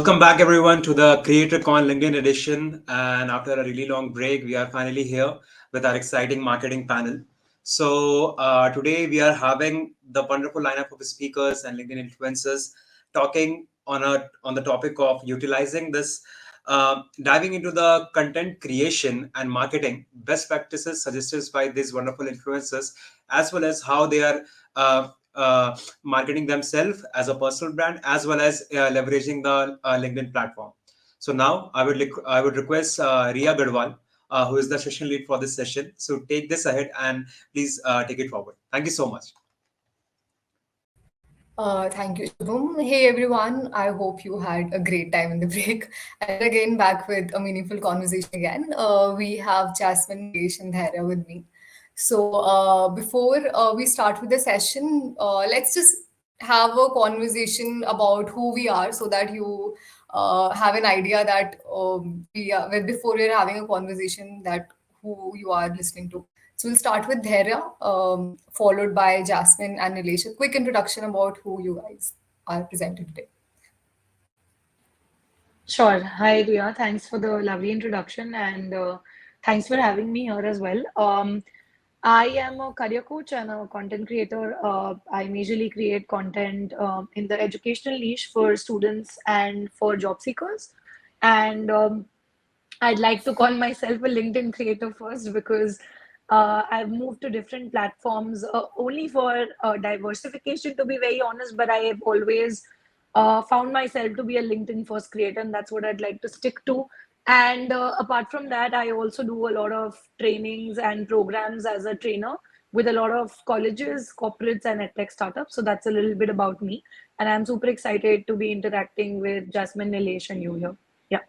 Welcome back, everyone, to the CreatorCon LinkedIn edition. And after a really long break, we are finally here with our exciting marketing panel. So today we are having the wonderful lineup of speakers and LinkedIn influencers talking on the topic of utilizing this, diving into the content creation and marketing best practices suggested by these wonderful influencers, as well as how they are. Marketing themselves as a personal brand as well as leveraging the LinkedIn platform. So now I would request Ria Gadwal, who is the session lead for this session, so take this ahead and please take it forward. Thank you so much. Thank you, Shubham. Hey everyone, I hope you had a great time in the break. And we're again back with a meaningful conversation again. We have Jasmine, Nilesh, and Dhaira with me. So before we start with the session, let's just have a conversation about who we are so that you have an idea that before we're having a conversation that who you are listening to. So we'll start with Dhaira, followed by Jasmine and Nilesh. A quick introduction about who you guys are presenting today. Sure. Hi, Ria. Thanks for the lovely introduction and thanks for having me here as well. I am a career coach and a content creator. I majorly create content in the educational niche for students and for job seekers. And I'd like to call myself a LinkedIn creator first because I've moved to different platforms only for diversification, to be very honest, but I have always found myself to be a LinkedIn first creator, and that's what I'd like to stick to. And apart from that, I also do a lot of trainings and programs as a trainer with a lot of colleges, corporates, and edtech startups. So that's a little bit about me. And I'm super excited to be interacting with Jasmine, Nilesh, and you here. Yeah.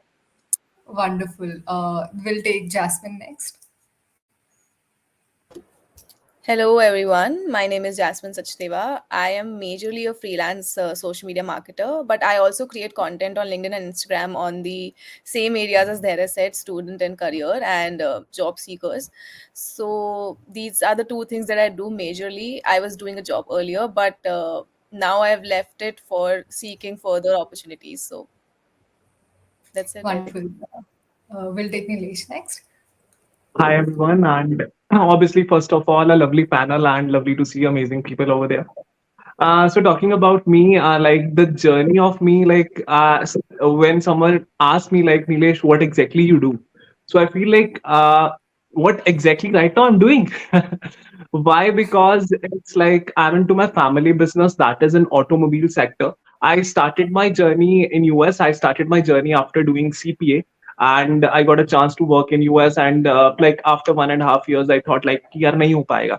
Wonderful. We'll take Jasmine next. Hello, everyone. My name is Jasmine Sachdeva. I am majorly a freelance social media marketer, but I also create content on LinkedIn and Instagram on the same areas as Dhara said, student and career and job seekers. So these are the two things that I do majorly. I was doing a job earlier, but now I've left it for seeking further opportunities. So that's it. Wonderful. We'll take Nilesh next. Hi everyone, and obviously, first of all, a lovely panel and lovely to see amazing people over there. So talking about me, like the journey of me, when someone asks me, like Nilesh, what exactly you do? So I feel like what exactly right now I'm doing. Why? Because it's like I'm into my family business that is in automobile sector. I started my journey in US. I started my journey after doing CPA, and I got a chance to work in US. And like after 1.5 years, I thought like, yaar nahi ho payega.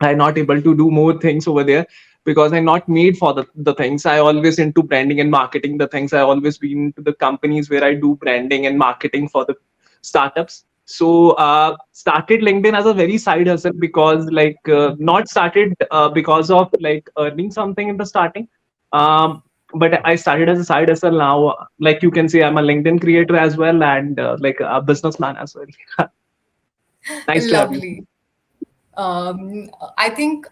I'm not able to do more things over there because I'm not made for the things. I always into branding and marketing the things. I always been to the companies where I do branding and marketing for the startups. So started LinkedIn as a very side hustle because not started because of like earning something in the starting. But I started as a side hustle now. Like you can say, I'm a LinkedIn creator as well and like a businessman as well. Nice to have you. Lovely. I think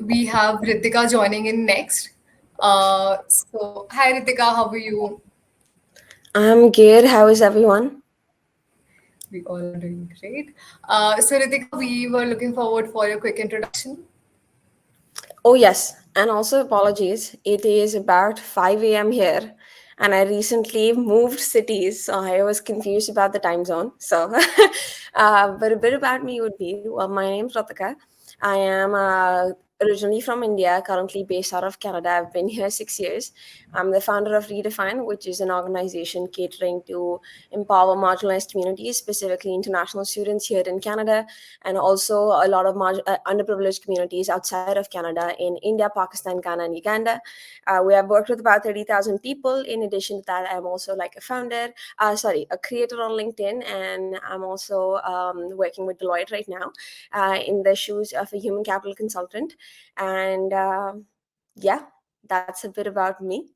we have Ritika joining in next. So, hi Ritika, how are you? I'm good. How is everyone? We all are doing great. So, Ritika, we were looking forward for your quick introduction. Oh, yes. And also, apologies. It is about 5 a.m. here, and I recently moved cities, so I was confused about the time zone. So, but a bit about me would be well, my name's Ritika. I am originally from India, currently based out of Canada. I've been here 6 years. I'm the founder of Redefined, which is an organization catering to empower marginalized communities, specifically international students here in Canada, and also a lot of underprivileged communities outside of Canada in India, Pakistan, Ghana, and Uganda. We have worked with about 30,000 people. In addition to that, I'm also like a creator on LinkedIn, and I'm also working with Deloitte right now in the shoes of a human capital consultant. And yeah, that's a bit about me.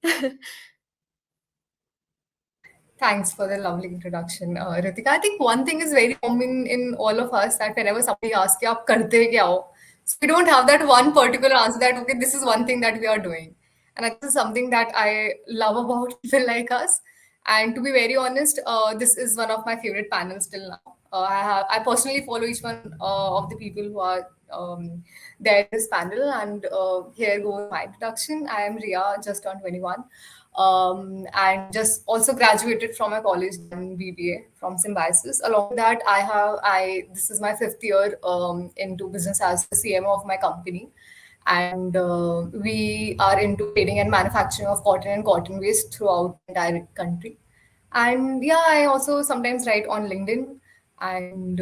Thanks for the lovely introduction, Ritika. I think one thing is very common in all of us that whenever somebody asks, "Aap karte kya ho?" So we don't have that one particular answer that okay, this is one thing that we are doing. And this is something that I love about people like us. And to be very honest, this is one of my favorite panels till now. I personally follow each one of the people who are there in this panel. And here goes my introduction. I am Ria, just turned 21, and just also graduated from my college in BBA from Symbiosis. Along with that, I this is my fifth year into business as the CMO of my company, and we are into trading and manufacturing of cotton and cotton waste throughout the entire country. And yeah, I also sometimes write on LinkedIn, and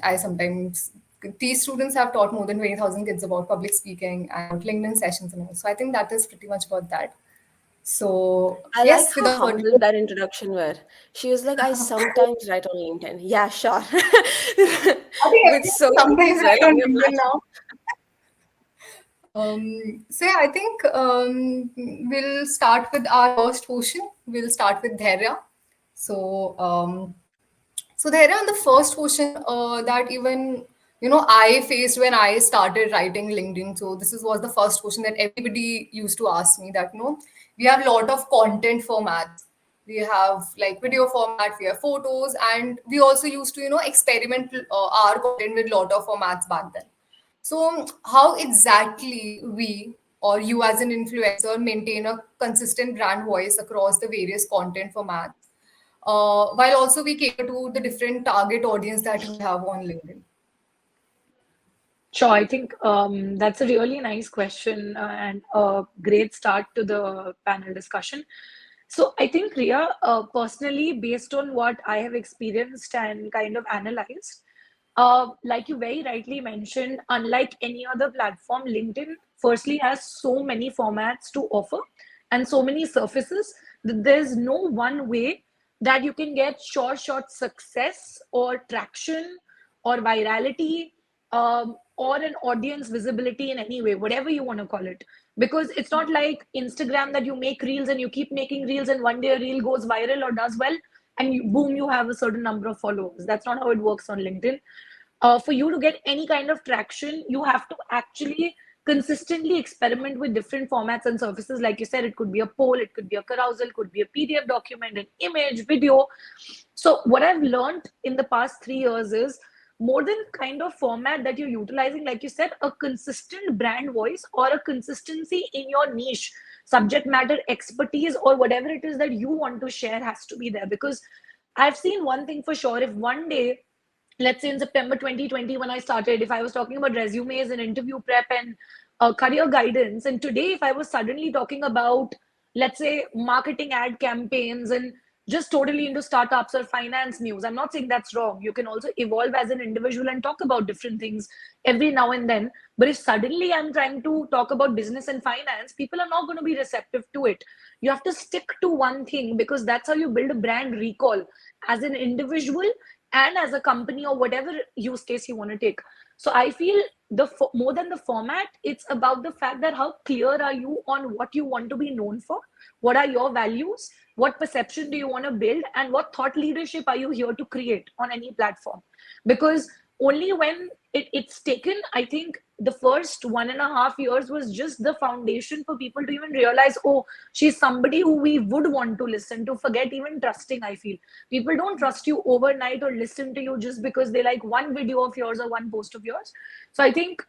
I sometimes these students have taught more than 20,000 kids about public speaking and about LinkedIn sessions and all. So I think that is pretty much about that. So I like yes, how without further humble that introduction were. She was like, I sometimes write on LinkedIn. Yeah, sure. I think With everyone so many sometimes as well write on on your LinkedIn platform. now. So yeah, I think we'll start with our first question. We'll start with Dhairya. So Dhairya, on the first question that even I faced when I started writing LinkedIn. So this was the first question that everybody used to ask me. That we have a lot of content formats. We have like video format, we have photos, and we also used to experiment our content with a lot of formats back then. So, how exactly we or you as an influencer maintain a consistent brand voice across the various content formats, while also we cater to the different target audience that we have on LinkedIn? Sure, I think that's a really nice question and a great start to the panel discussion. So, I think, Ria, personally, based on what I have experienced and kind of analyzed, like you very rightly mentioned, unlike any other platform, LinkedIn firstly has so many formats to offer and so many surfaces that there's no one way that you can get short success or traction or virality, or an audience visibility in any way, whatever you want to call it. Because it's not like Instagram that you make reels and you keep making reels and one day a reel goes viral or does well and boom, you have a certain number of followers. That's not how it works on LinkedIn. For you to get any kind of traction, you have to actually consistently experiment with different formats and surfaces. Like you said, it could be a poll, it could be a carousel, could be a PDF document, an image, video. So, what I've learned in the past 3 years is more than kind of format that you're utilizing, like you said, a consistent brand voice or a consistency in your niche, subject matter expertise, or whatever it is that you want to share has to be there. Because I've seen one thing for sure: if one day, let's say in September 2020, when I started, if I was talking about resumes and interview prep and career guidance, and today, if I was suddenly talking about, let's say, marketing ad campaigns and just totally into startups or finance news, I'm not saying that's wrong. You can also evolve as an individual and talk about different things every now and then. But if suddenly I'm trying to talk about business and finance, people are not going to be receptive to it. You have to stick to one thing because that's how you build a brand recall as an individual and as a company or whatever use case you want to take. So I feel more than the format, it's about the fact that how clear are you on what you want to be known for, what are your values, what perception do you want to build, and what thought leadership are you here to create on any platform. Because only when it's taken, I think the first 1.5 years was just the foundation for people to even realize, oh, she's somebody who we would want to listen to. Forget even trusting. I feel people don't trust you overnight or listen to you just because they like one video of yours or one post of yours. So I think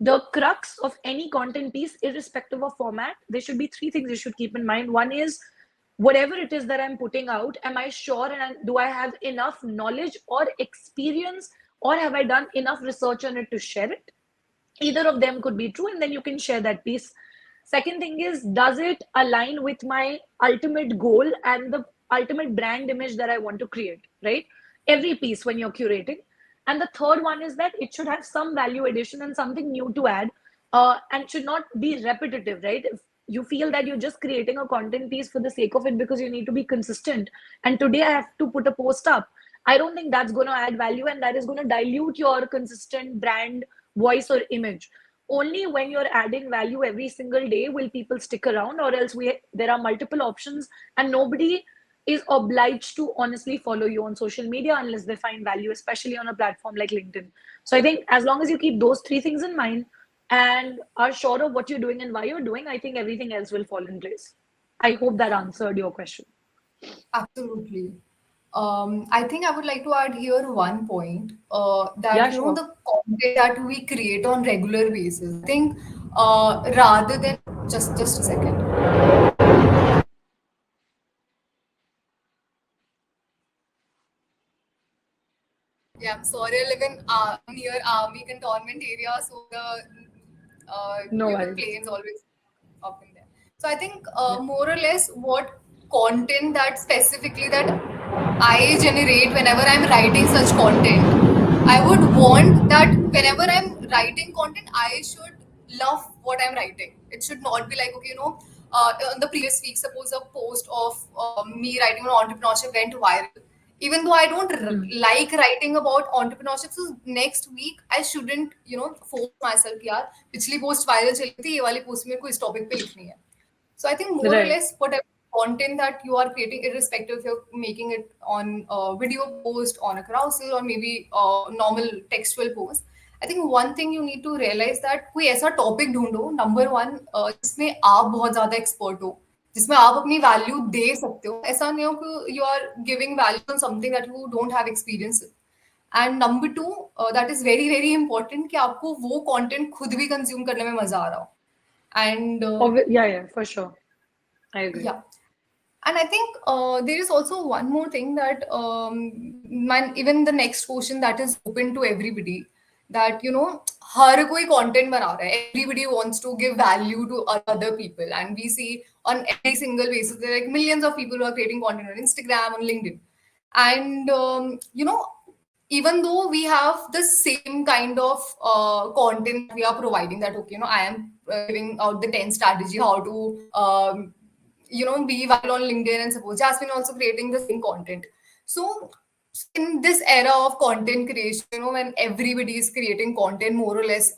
the crux of any content piece, irrespective of format, there should be three things you should keep in mind. One is, whatever it is that I'm putting out, am I sure and do I have enough knowledge or experience, or have I done enough research on it to share it? Either of them could be true, and then you can share that piece. Second thing is, does it align with my ultimate goal and the ultimate brand image that I want to create, right? Every piece when you're curating. And the third one is that it should have some value addition and something new to add, and should not be repetitive, right? If you feel that you're just creating a content piece for the sake of it because you need to be consistent, and today I have to put a post up, I don't think that's going to add value, and that is going to dilute your consistent brand voice or image. Only when you're adding value every single day will people stick around, or else there are multiple options and nobody is obliged to honestly follow you on social media unless they find value, especially on a platform like LinkedIn. So I think as long as you keep those three things in mind, and are sure of what you're doing and why you're doing, I think everything else will fall in place. I hope that answered your question. Absolutely. I think I would like to add here one point that Yeah, you know sure. the content that we create on regular basis. I think rather than just a second. Yeah, I'm sorry. I live in near army cantonment area, so the No worries. planes always up in there. So I think Yeah. more or less what content that specifically that I generate whenever I'm writing such content, I would want that whenever I'm writing content, I should love what I'm writing. It should not be like, okay, on the previous week, suppose a post of me writing on entrepreneurship went viral. Even though I don't Mm. like writing about entrepreneurship, so next week I shouldn't, force myself कि यार पिछली post viral चली थी ये वाली post मेरे को इस topic पे लिखनी है. So I think more or Right. less whatever content that you are creating, irrespective if you're making it on a video post, on a carousel, or maybe a normal textual post, I think one thing you need to realize that कोई ऐसा topic ढूंढो number one जिसमें आप बहुत ज्यादा expert हो, जिसमें आप अपनी वैल्यू दे सकते हो. ऐसा नहीं हो कि you are giving value on something that you don't have experience. And number two, that is very very important कि आपको वो कंटेंट खुद भी कंज्यूम करने में मजा आ रहा हो. And Yeah, yeah, for sure. I agree. yeah. And I think there is also one more thing that even the next question that is open to everybody, that हर कोई content बना रहा है. Everybody wants to give value to other people, and we see on every single basis there are like millions of people who are creating content on Instagram, on LinkedIn, and even though we have the same kind of content we are providing, that okay, I am giving out the 10 strategy how to be viral on LinkedIn, and suppose Jasmine also creating the same content. So in this era of content creation, when everybody is creating content more or less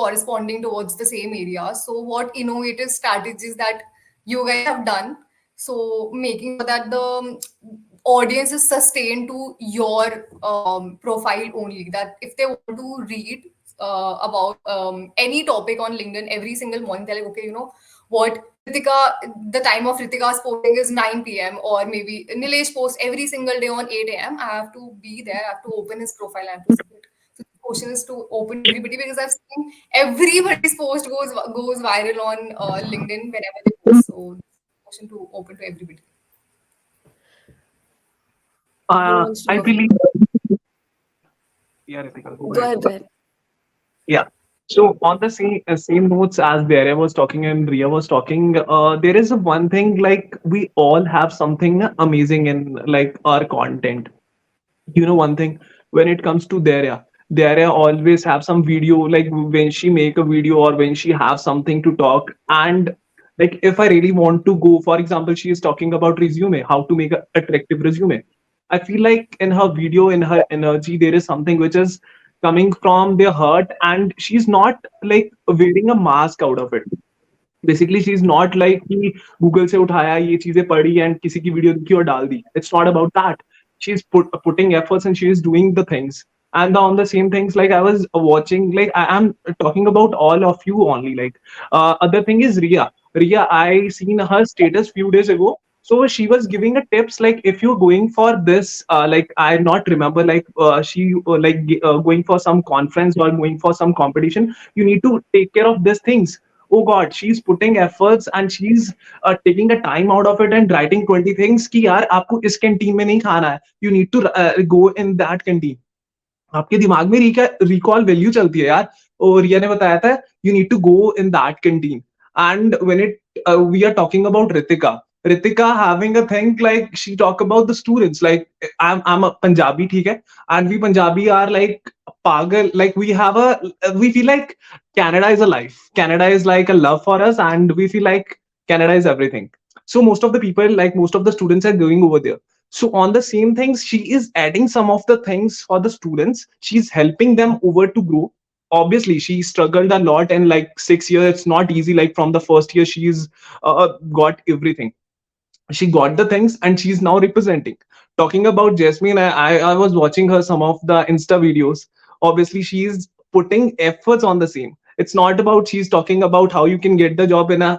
corresponding towards the same area, so what innovative strategies that you guys have done, so making sure that the audience is sustained to your profile only, that if they want to read about any topic on LinkedIn every single morning, they're like, okay, what Ritika, the time of Ritika's posting is 9 p.m. or maybe Nilesh posts every single day on 8 a.m. I have to be there. I have to open his profile and to see it. So the question is to open everybody, because I've seen everybody's post goes viral on LinkedIn whenever they post. So question to open to everybody. Who wants to I go? believe, yeah, Ritika, go Go ahead. ahead, go ahead. Yeah. So on the same notes as Daria was talking and Ria was talking, there is a one thing, like we all have something amazing in like our content. You know one thing, when it comes to Daria always have some video, like when she make a video or when she have something to talk. And like if I really want to go, for example, she is talking about resume, how to make an attractive resume. I feel like in her video, in her energy, there is something which is coming from their heart, and she's not like wearing a mask out of it. Basically she is not like कि Google से उठाया ये चीजें पढ़ी and किसी की video देखी और डाल दी. It's not about that. She is putting efforts and she is doing the things. And on the same things, like I was watching, like I am talking about all of you only, like other thing is Ria, I seen her status few days ago. So she was giving a tips, like if you're going for this, like I not remember, like she going for some conference or going for some competition, you need to take care of these things. Oh god, she's putting efforts and she's taking a time out of it and writing 20 things कि यार आपको इस canteen में नहीं खाना है, you need to go in that canteen. आपके दिमाग में रिकॉल वैल्यू चलती है यार. और रिया ने बताया था you need to go in that canteen. And when it we are talking about Ritika having a thing, like she talk about the students, like I'm a Punjabi, ठीक है, and we Punjabi are like pagal, like we feel like Canada is a life, Canada is like a love for us, and we feel like Canada is everything. So most of the people, like most of the students are going over there. So on the same things, she is adding some of the things for the students. She's helping them over to grow. Obviously she struggled a lot in like 6 years. It's not easy, like from the first year she's got everything. She got the things and she's now representing. Talking about Jasmine, I was watching her some of the Insta videos. Obviously she is putting efforts on the same. It's not about she's talking about how you can get the job in a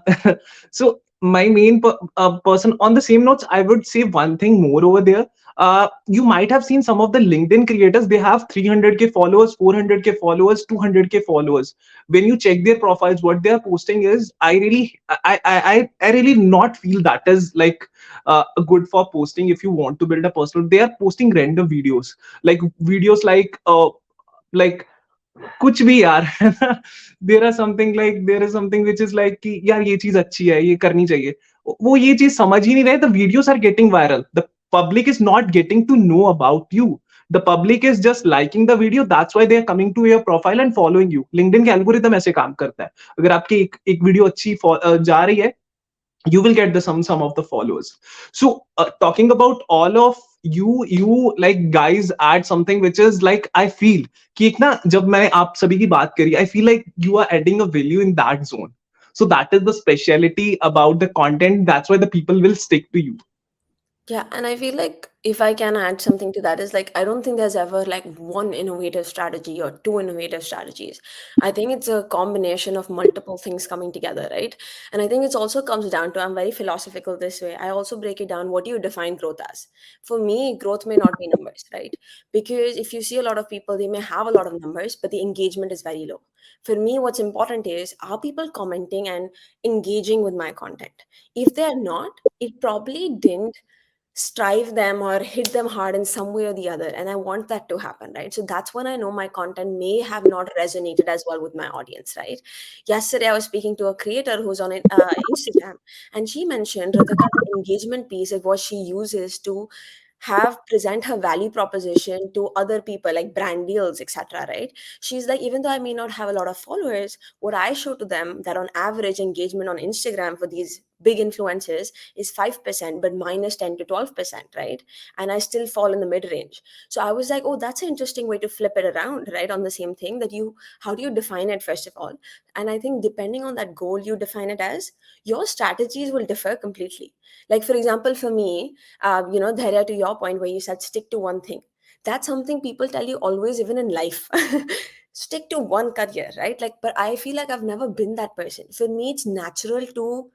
so my main person on the same notes, I would say one thing more over there. You might have seen some of the LinkedIn creators, they have 300k followers, 400k followers, 200k followers. When you check their profiles, what they are posting is, I really not feel that is like good for posting. If you want to build a personal, they are posting random videos, like videos like कुछ भी यार है ना. There are something like, there is something which is like कि यार ये चीज अच्छी है, ये करनी चाहिए. वो ये चीज समझ ही नहीं रहे. The videos are getting viral. The public is not getting to know about you. The public is just liking the video, that's why they are coming to your profile and following you. LinkedIn के algorithm ऐसे काम करता है. अगर आपकी एक video अच्छी जा रही है, you will get the some of the followers. So talking about all of you like guys add something which is like, I feel कि एक ना, जब मैंने आप सभी की बात करी, I feel like you are adding a value in that zone. So that is the speciality about the content, that's why the people will stick to you. Yeah, and I feel like if I can add something to that, is like I don't think there's ever like one innovative strategy or two innovative strategies. I think it's a combination of multiple things coming together, right? And I think it also comes down to, I'm very philosophical this way. I also break it down, what do you define growth as? For me, growth may not be numbers, right? Because if you see a lot of people, they may have a lot of numbers, but the engagement is very low. For me, what's important is, are people commenting and engaging with my content? If they're not, it probably didn't strive them or hit them hard in some way or the other, and I want that to happen, right? So that's when I know my content may have not resonated as well with my audience, right? Yesterday I was speaking to a creator who's on Instagram, and she mentioned, Ritika, the engagement piece is what she uses to have present her value proposition to other people, like brand deals, etc., right? She's like, even though I may not have a lot of followers, what I show to them, that on average engagement on Instagram for these big influencers is 5%, but minus 10 to 12%, right? And I still fall in the mid range. So I was like, oh, that's an interesting way to flip it around, right? On the same thing, that you, how do you define it, first of all? And I think depending on that goal you define it as, your strategies will differ completely. Like, for example, for me, Dharya, to your point where you said stick to one thing, that's something people tell you always, even in life. Stick to one career, right? Like, but I feel like I've never been that person. For me, it's natural to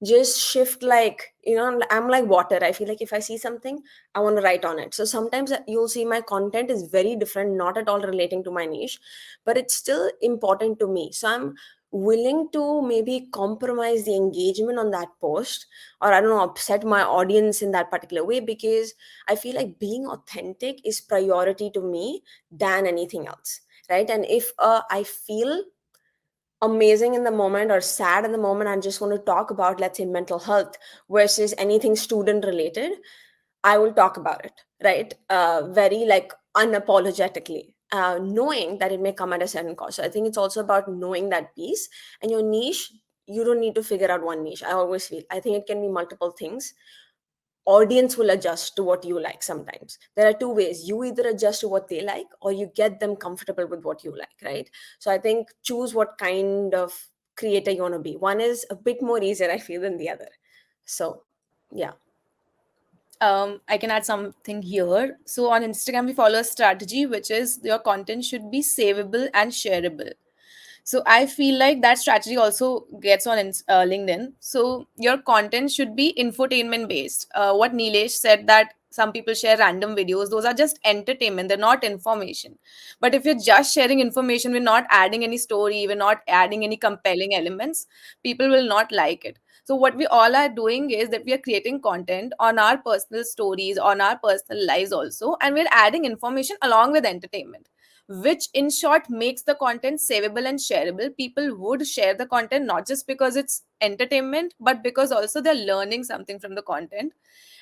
just shift, like, I'm like water. I feel like if I see something, I want to write on it. So sometimes you'll see my content is very different, not at all relating to my niche, but it's still important to me. So I'm willing to maybe compromise the engagement on that post, or I don't know, upset my audience in that particular way, because I feel like being authentic is priority to me than anything else, right? And if I feel amazing in the moment or sad in the moment and just want to talk about, let's say, mental health versus anything student related, I will talk about it, right? Very like unapologetically, knowing that it may come at a certain cost. So I think it's also about knowing that piece, and your niche. You don't need to figure out one niche. I always feel, I think it can be multiple things. Audience will adjust to what you like. Sometimes there are two ways: you either adjust to what they like, or you get them comfortable with what you like, right? So I think choose what kind of creator you want to be. One is a bit more easier, I feel, than the other. So yeah. I can add something here. So on Instagram, we follow a strategy which is your content should be savable and shareable. So I feel like that strategy also gets on LinkedIn. So your content should be infotainment based. What Nilesh said, that some people share random videos, those are just entertainment, they're not information. But if you're just sharing information, we're not adding any story, we're not adding any compelling elements, people will not like it. So what we all are doing is that we are creating content on our personal stories, on our personal lives also, and we're adding information along with entertainment, which in short makes the content savable and shareable. People would share the content not just because it's entertainment, but because also they're learning something from the content,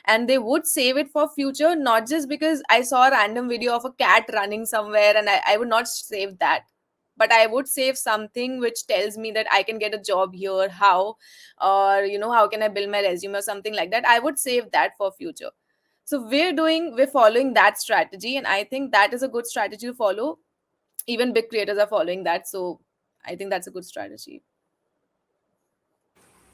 and they would save it for future, not just because I saw a random video of a cat running somewhere and I would not save that, but I would save something which tells me that I can get a job here, how, or how can I build my resume or something like that. I would save that for future. So we're following that strategy, and I think that is a good strategy to follow. Even big creators are following that, so I think that's a good strategy.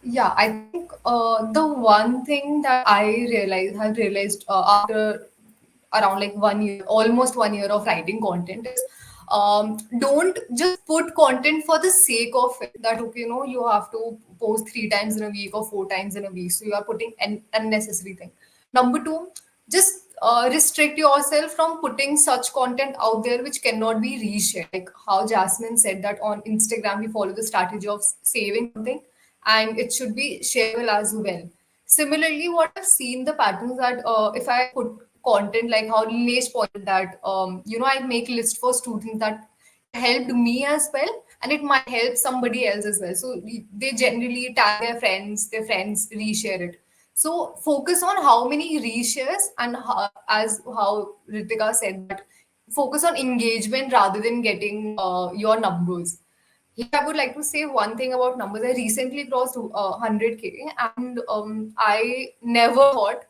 Yeah, I think the one thing that have realized after around like 1 year, almost 1 year of writing content is Don't just put content for the sake of it, that okay, you have to post 3 times in a week or 4 times in a week, so you are putting an unnecessary thing. Number two, just restrict yourself from putting such content out there which cannot be reshared. Like how Jasmine said that on Instagram we follow the strategy of saving something and it should be shareable as well. Similarly, what I've seen the patterns that if I put content like how Nilesh pointed that, I make list for students that helped me as well, and it might help somebody else as well. So they generally tag their friends reshare it. So focus on how many reshares and how Ritika said that focus on engagement rather than getting your numbers. Here, I would like to say one thing about numbers. I recently crossed 100K, and I never thought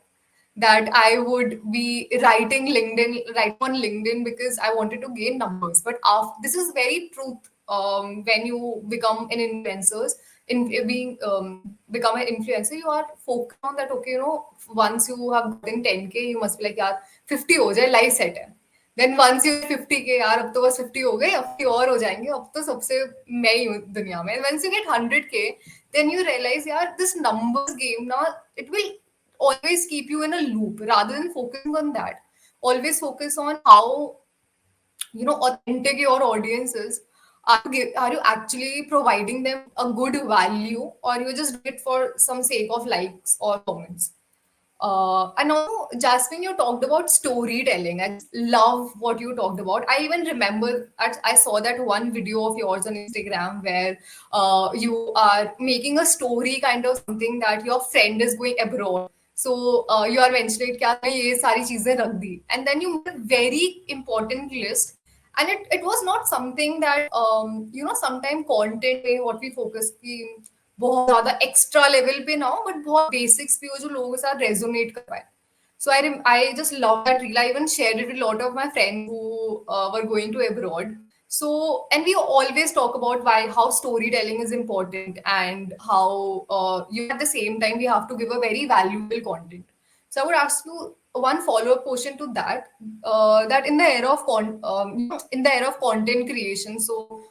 that I would be writing on LinkedIn because I wanted to gain numbers. But this is very truth. When you become an influencer, become an influencer, you are focused on that. Okay, once you have gotten 10K, you must be like, यार 50 हो जाए, life set है. Then once you 50K, यार अब तो बस 50 हो गए, अब 50 और हो जाएंगे, अब तो सबसे मैं ही हूँ दुनिया में. And once you get 100K, then you realize, यार this numbers game now, it will always keep you in a loop rather than focusing on that. Always focus on how authentic your audience is. Are you actually providing them a good value, or you just do it for some sake of likes or comments? And also, Jasmine, you talked about storytelling. I just love what you talked about. I even remember I saw that one video of yours on Instagram where you are making a story kind of something that your friend is going abroad. So you are mentioning कि आपने ये सारी चीजें रख दी, and then you made a very important list. And it was not something that sometime content में what we focus की बहुत ज्यादा एक्स्ट्रा लेवल पे ना हो, बट बहुत बेसिक्स पे हो जो लोगों के साथ रेजोनेट कर पाए. So I just love that reel. I even shared it with a lot of my friends who were going to abroad. So, and we always talk about why how storytelling is important and how at the same time we have to give a very valuable content. So I would ask you one follow-up question to that. That in the era of in the era of content creation, so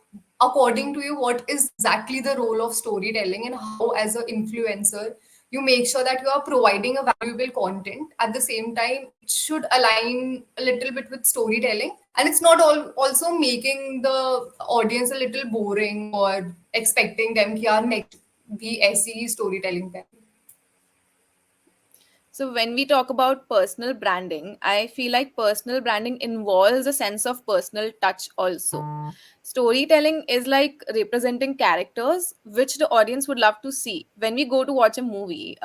according to you, what is exactly the role of storytelling, and how, as an influencer, you make sure that you are providing a valuable content at the same time it should align a little bit with storytelling, and it's not all also making the audience a little boring or expecting them कि यार next भी ऐसी ही storytelling पे. So when we talk about personal branding, I feel like personal branding involves a sense of personal touch also. Storytelling is like representing characters which the audience would love to see. When we go to watch a movie,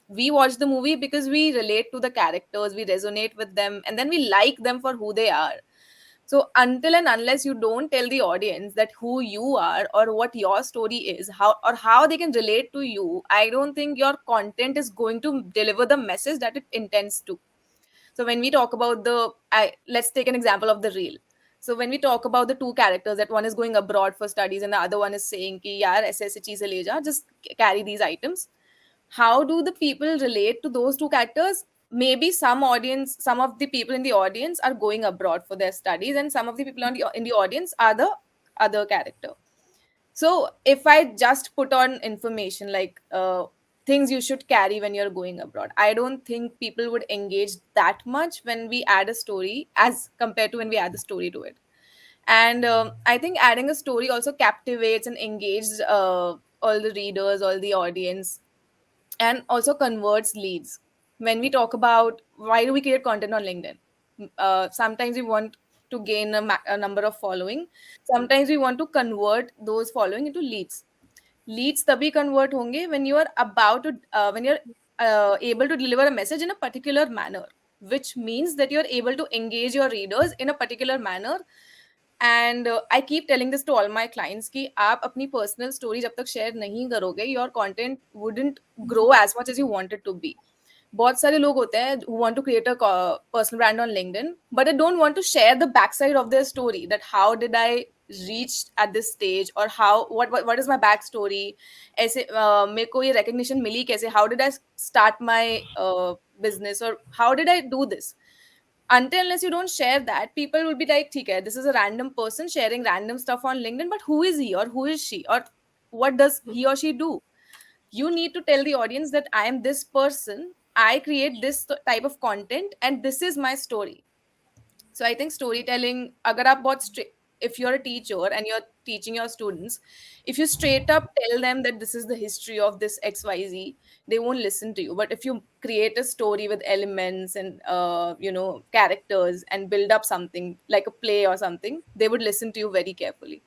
we watch the movie because we relate to the characters, we resonate with them, and then we like them for who they are. So until and unless you don't tell the audience that who you are or what your story is, how they can relate to you, I don't think your content is going to deliver the message that it intends to. So when we talk about let's take an example of the reel. So when we talk about the two characters, that one is going abroad for studies and the other one is saying ki yaar aise aise cheeze le ja, just carry these items. How do the people relate to those two characters? Maybe some of the people in the audience are going abroad for their studies, and some of the people in the audience are the other character. So if I just put on information like things you should carry when you're going abroad, I don't think people would engage that much when we add a story as compared to when we add the story to it. And I think adding a story also captivates and engages all the readers, all the audience, and also converts leads. When we talk about why do we create content on LinkedIn, sometimes we want to gain a number of following, sometimes we want to convert those following into leads. Leads तभी convert होंगे when you are about to when you're able to deliver a message in a particular manner, which means that you're able to engage your readers in a particular manner. And I keep telling this to all my clients कि आप अपनी personal story जब तक share नहीं करोगे, your content wouldn't grow as much as you want it to be. बहुत सारे लोग होते हैं who want to create a personal brand on LinkedIn, but they don't want to share the backside of their story, that how did I reach at this stage, or what is my backstory, ऐसे मेरे को ये recognition मिली कैसे, how did I start my business, or how did I do this. until unless you don't share that, people will be like, okay, this is a random person sharing random stuff on LinkedIn, but who is he or who is she, or what does he or she do? You need to tell the audience that I am this person, I create this type of content, and this is my story. So I think storytelling, agar aap bahut if you're a teacher and you're teaching your students, if you straight up tell them that this is the history of this XYZ, they won't listen to you. But if you create a story with elements and characters and build up something like a play or something, they would listen to you very carefully.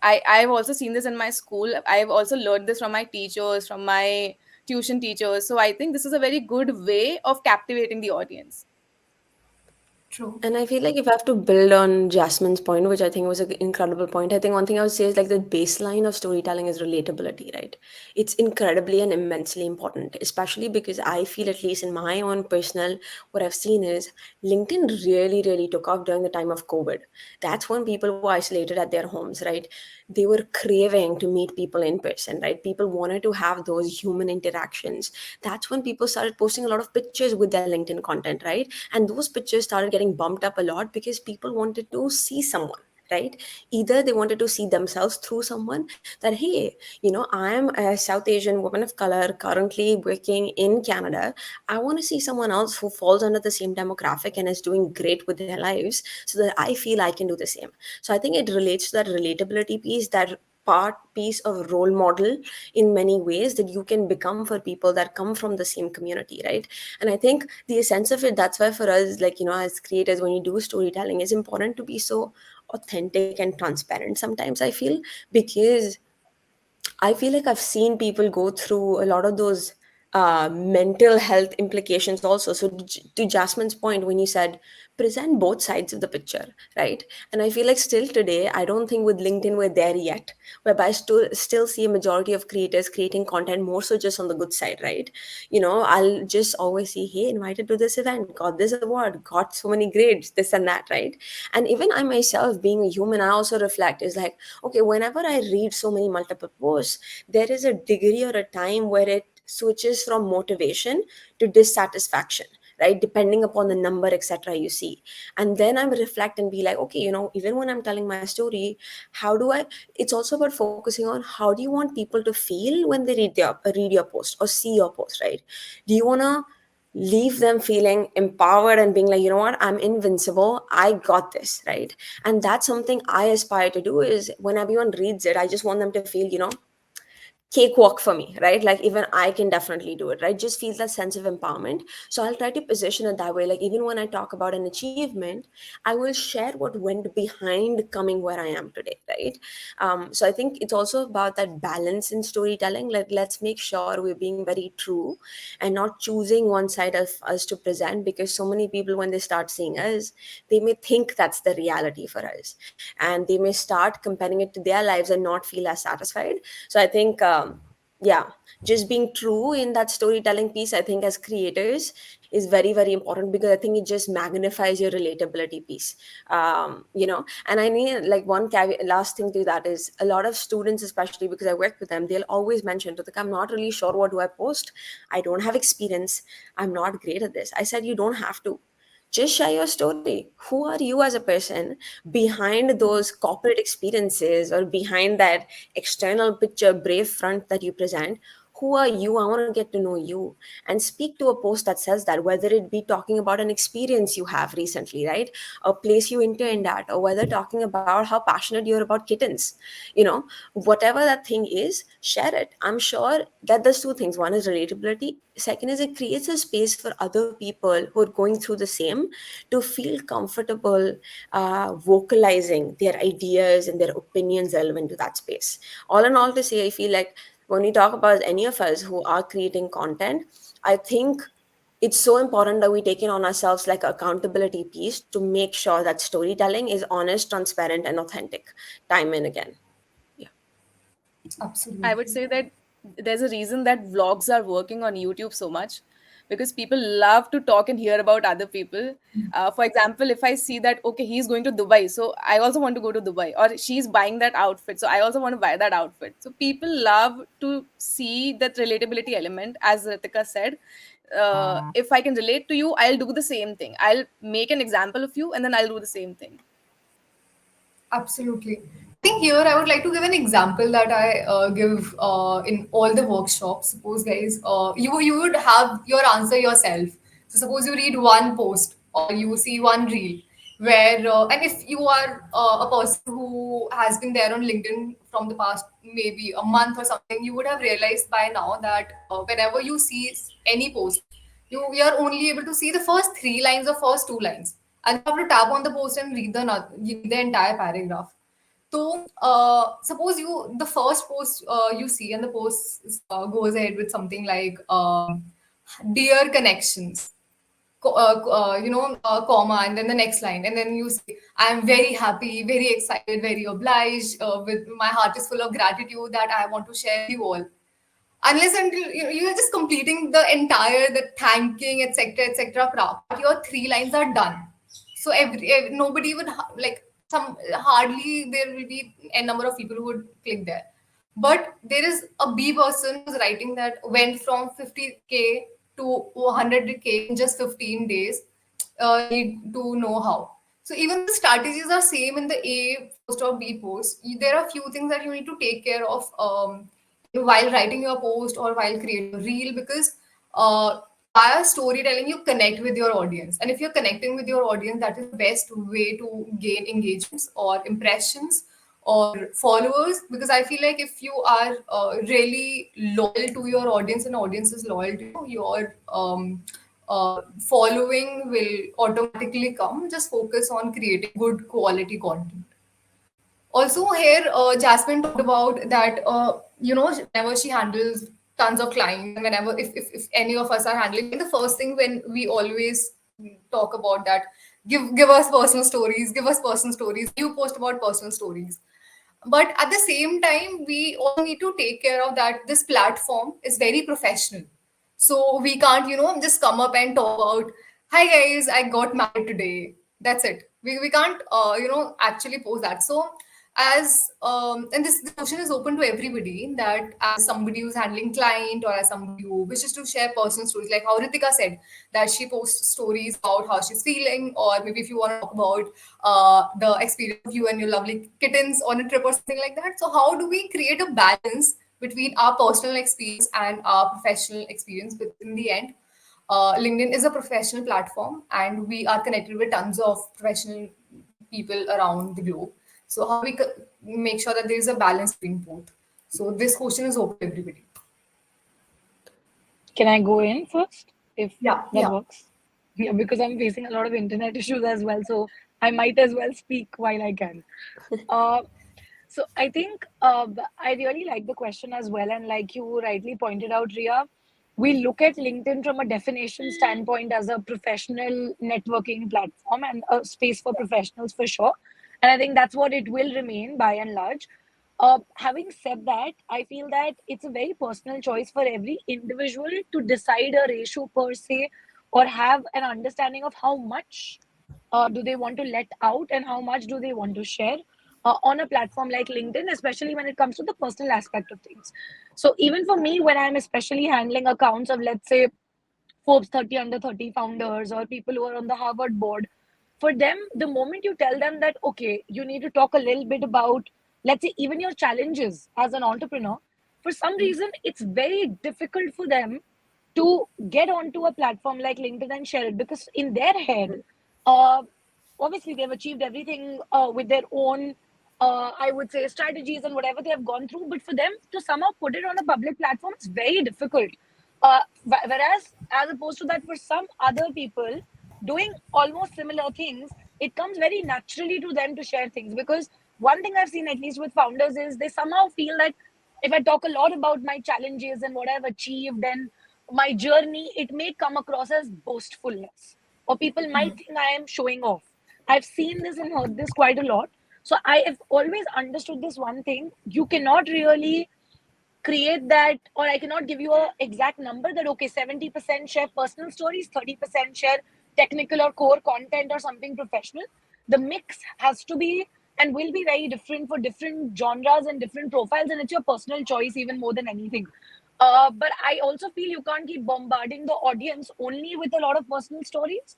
I've also seen this in my school. I've also learned this from my teachers, from my tuition teachers. So I think this is a very good way of captivating the audience. True. And I feel like if I have to build on Jasmine's point, which I think was an incredible point, I think one thing I would say is like the baseline of storytelling is relatability, right? It's incredibly and immensely important, especially because I feel, at least in my own personal, what I've seen is LinkedIn really, really took off during the time of COVID. That's when people were isolated at their homes, right? They were craving to meet people in person, right? People wanted to have those human interactions. That's when people started posting a lot of pictures with their LinkedIn content, right? And those pictures started getting bumped up a lot because people wanted to see someone, right? Either they wanted to see themselves through someone, that hey, I am a South Asian woman of color currently working in Canada. I want to see someone else who falls under the same demographic and is doing great with their lives, so that I feel I can do the same. So I think it relates to that relatability piece, that part piece of role model in many ways that you can become for people that come from the same community, right? And I think the essence of it, that's why for us, like, as creators, when you do storytelling, it's important to be so authentic and transparent sometimes, I feel, because I feel like I've seen people go through a lot of those mental health implications also. So, to Jasmine's point, when you said present both sides of the picture, right? And I feel like still today, I don't think with LinkedIn we're there yet, whereby I still see a majority of creators creating content more so just on the good side, right? I'll just always see, hey, invited to this event, got this award, got so many grades, this and that, right? And even I myself, being a human, I also reflect, is like, okay, whenever I read so many multiple posts, there is a degree or a time where it switches from motivation to dissatisfaction, right? Depending upon the number, etc., you see. And then I reflect and be like, okay, even when I'm telling my story, how do I, it's also about focusing on how do you want people to feel when they read your post or see your post, right? Do you want to leave them feeling empowered and being like, what, I'm invincible, I got this, right? And that's something I aspire to do, is when everyone reads it, I just want them to feel, cakewalk for me, right? Like even I can definitely do it, right? Just feels that sense of empowerment. So I'll try to position it that way. Like even when I talk about an achievement, I will share what went behind coming where I am today, right? So I think it's also about that balance in storytelling. Like let's make sure we're being very true and not choosing one side of us to present, because so many people, when they start seeing us, they may think that's the reality for us, and they may start comparing it to their lives and not feel as satisfied. So I think, yeah, just being true in that storytelling piece, I think as creators, is very, very important, because I think it just magnifies your relatability piece. And I need like one last thing to that is, a lot of students, especially because I work with them, they'll always mention, to I'm not really sure what do I post. I don't have experience. I'm not great at this. I said, you don't have to. Just share your story. Who are you as a person behind those corporate experiences, or behind that external picture, brave front that you present? Who are you? I want to get to know you, and speak to a post that says that, whether it be talking about an experience you have recently, right? A place you interned at, or whether talking about how passionate you're about kittens. Whatever that thing is, share it. I'm sure that there's two things. One is relatability. Second is it creates a space for other people who are going through the same to feel comfortable vocalizing their ideas and their opinions relevant to that space. All in all, to say, I feel like when we talk about any of us who are creating content, I think it's so important that we take it on ourselves like accountability piece to make sure that storytelling is honest, transparent, and authentic time and again. Yeah. I would Absolutely. say that there's a reason that vlogs are working on YouTube so much, because people love to talk and hear about other people. For example, if I see that, okay, he's going to Dubai, so I also want to go to Dubai, or she's buying that outfit, so I also want to buy that outfit. So people love to see that relatability element, as Ritika said. if I can relate to you, I'll do the same thing. I'll make an example of you and then I'll do the same thing. Absolutely. I think here I would like to give an example that I give in all the workshops. Suppose, guys, you would have your answer yourself. So suppose you read one post or you see one reel where, and if you are a person who has been there on LinkedIn from the past maybe a month or something, you would have realized by now that whenever you see any post, you are only able to see the first three lines or first two lines, and you have to tap on the post and read the entire paragraph. So suppose you the first post you see, and the post goes ahead with something like dear connections, comma, and then the next line, and then you say, I'm very happy, very excited, very obliged, with my heart is full of gratitude that I want to share with you all. Unless until you're just completing the entire the thanking, etc., part, your three lines are done. So nobody would like some hardly there will be a number of people who would click there. But there is a B person who's writing that went from 50K to 100K in just 15 days. Need to know how. So even the strategies are same in the A post or B post. There are few things that you need to take care of while writing your post or while creating a reel, because via storytelling you connect with your audience, and if you're connecting with your audience, that is the best way to gain engagements or impressions or followers. Because I feel like if you are really loyal to your audience and audience is loyal to you, your following will automatically come. Just focus on creating good quality content. Also, here, Jasmine talked about that, whenever she handles tons of clients, and whenever, if any of us are handling, the first thing when we always talk about that, give us personal stories, give us personal stories, you post about personal stories. But at the same time, we also need to take care of that this platform is very professional. So we can't, just come up and talk about, hi guys, I got married today. That's it. We can't, actually post that. So as and this question is open to everybody, that as somebody who's handling client or as somebody who wishes to share personal stories, like how Ritika said that she posts stories about how she's feeling, or maybe if you want to talk about the experience of you and your lovely kittens on a trip or something like that. So how do we create a balance between our personal experience and our professional experience? But in the end, LinkedIn is a professional platform, and we are connected with tons of professional people around the globe. So how we make sure that there is a balance between both? So this question is open to everybody. Can I go in first, if Yeah, that yeah. works? Yeah, because I'm facing a lot of internet issues as well, so I might as well speak while I can. Uh, so I think I really like the question as well, and like you rightly pointed out, Ria, we look at LinkedIn from a definition standpoint as a professional networking platform and a space for professionals for sure, and I think that's what it will remain by and large. Having said that, I feel that it's a very personal choice for every individual to decide a ratio per se, or have an understanding of how much do they want to let out and how much do they want to share on a platform like LinkedIn, especially when it comes to the personal aspect of things. So even for me, when I'm especially handling accounts of, let's say, Forbes 30 under 30 founders or people who are on the Harvard board, for them, the moment you tell them that, okay, you need to talk a little bit about, let's say, even your challenges as an entrepreneur, for some reason, it's very difficult for them to get onto a platform like LinkedIn and share it, because in their head, uh, obviously they've achieved everything with their own, I would say, strategies and whatever they have gone through. But for them to somehow put it on a public platform, it's very difficult. Whereas, as opposed to that, for some other people doing almost similar things, it comes very naturally to them to share things. Because one thing I've seen, at least with founders, is they somehow feel that if I talk a lot about my challenges and what I've achieved and my journey, it may come across as boastfulness, or people might think I am showing off. I've seen this and heard this quite a lot. So I have always understood this one thing: you cannot really create that, or I cannot give you a exact number that, okay, 70% share personal stories, 30% share technical or core content or something professional. The mix has to be and will be very different for different genres and different profiles, and it's your personal choice even more than anything. But I also feel you can't keep bombarding the audience only with a lot of personal stories.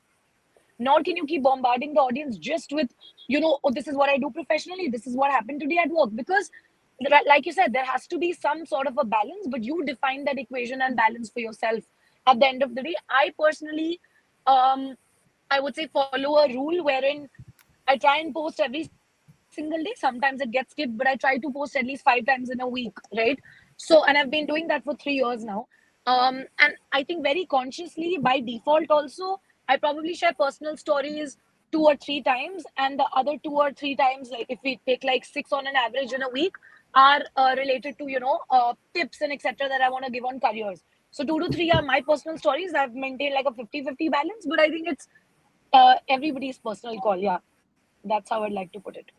Nor can you keep bombarding the audience just with, oh, this is what I do professionally, this is what happened today at work. Because, like you said, there has to be some sort of a balance, but you define that equation and balance for yourself at the end of the day. I personally, um, I would say, follow a rule wherein I try and post every single day. Sometimes it gets skipped, but I try to post at least 5 times in a week, right? So, and I've been doing that for 3 years now. And I think very consciously by default also, I probably share personal stories 2 or 3 times, and the other 2 or 3 times, like if we take like six on an average in a week, are related to tips and etc. that I want to give on careers. So 2 to 3 are my personal stories. I've maintained like a 50-50 balance, but I think it's everybody's personal call. Yeah, that's how I'd like to put it.